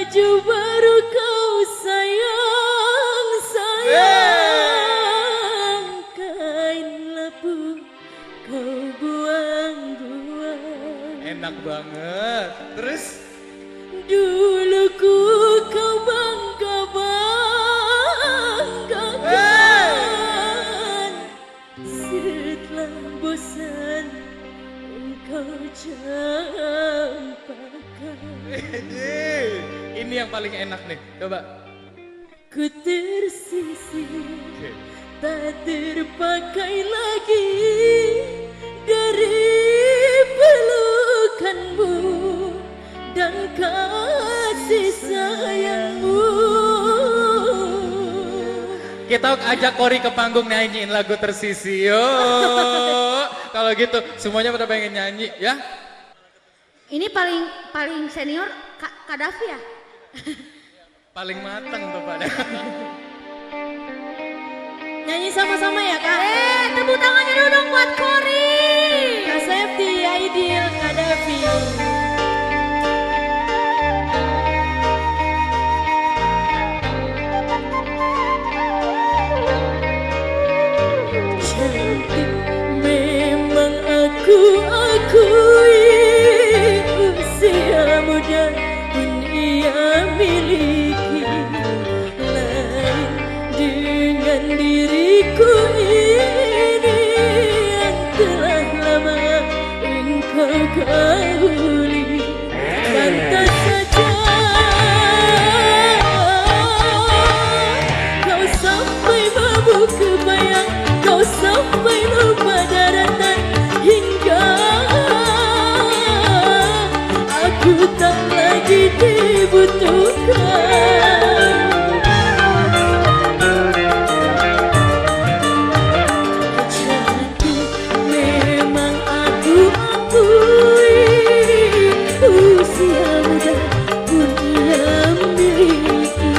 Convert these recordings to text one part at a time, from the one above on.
baju baru kau sayang, sayang. Kain labu kau buang-buang. Enak banget. Terus? Dulu ku kau bangga-banggakan. Setelah bosan engkau campakkan. Ini yang paling enak nih, coba. Ku tersisih, tak terpakai lagi dari pelukanmu dan kasih sayangmu. Kita ajak Kori ke panggung nyanyiin lagu Tersisi. Yuk. Kalau gitu semuanya pada pengen nyanyi ya. Ini paling senior Kak Davi ya? Paling matang tuh pada. Nyanyi sama-sama ya Kak? Tepuk tangannya dulu dong buat Kori. Kak Septi, Aidil, Kak Davi. Cantik memang aku akui, usia muda pun ia miliki. Lain dengan diriku ini yang telah lama engkau gauli. Pantas saja kau sampai mabuk kebayang, kau sampai lupa daratan, hingga aku tak lagi dibutuhkan. Cantik memang aku akui, usia muda pun ia miliki.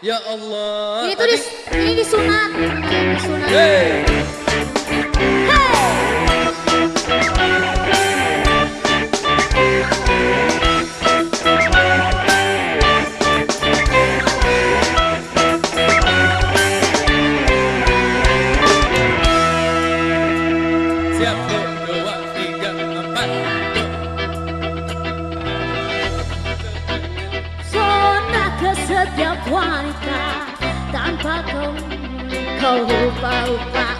Ya Allah. Itu ini disunat. Disunat. Hey. Siap, 2, 3, 4. Zona ke setiap wanita tanpa kau lupa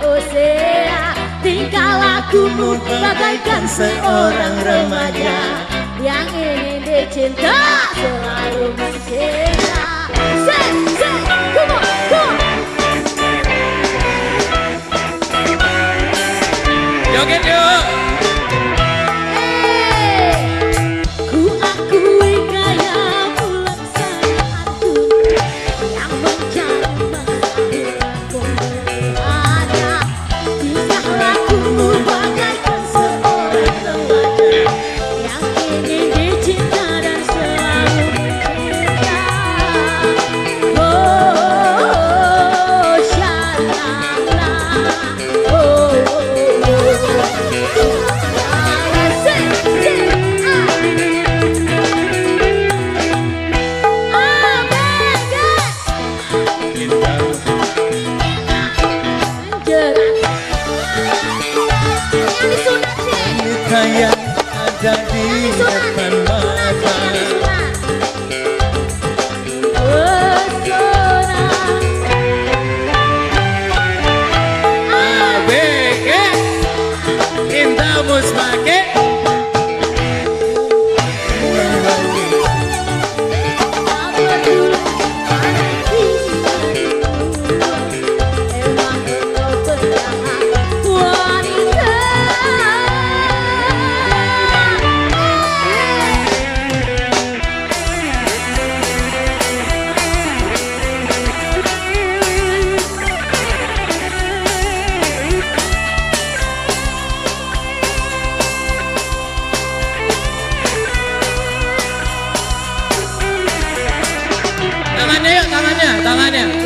usia. Tingkah lakumu bagaikan seorang remaja yang ingin dicinta selalu mencinta. Say, come on, come on. Joget yuk. Ku akui gaya pelaksananku yang menjadi ada. Tingkah lakumu bagaikan seorang remaja yang ingin dicinta dan selalu mencinta. Oh, shalala, oh, Wanita yang ada di depan mata. ABG Cintamu semakin tangannya yuk, tangannya.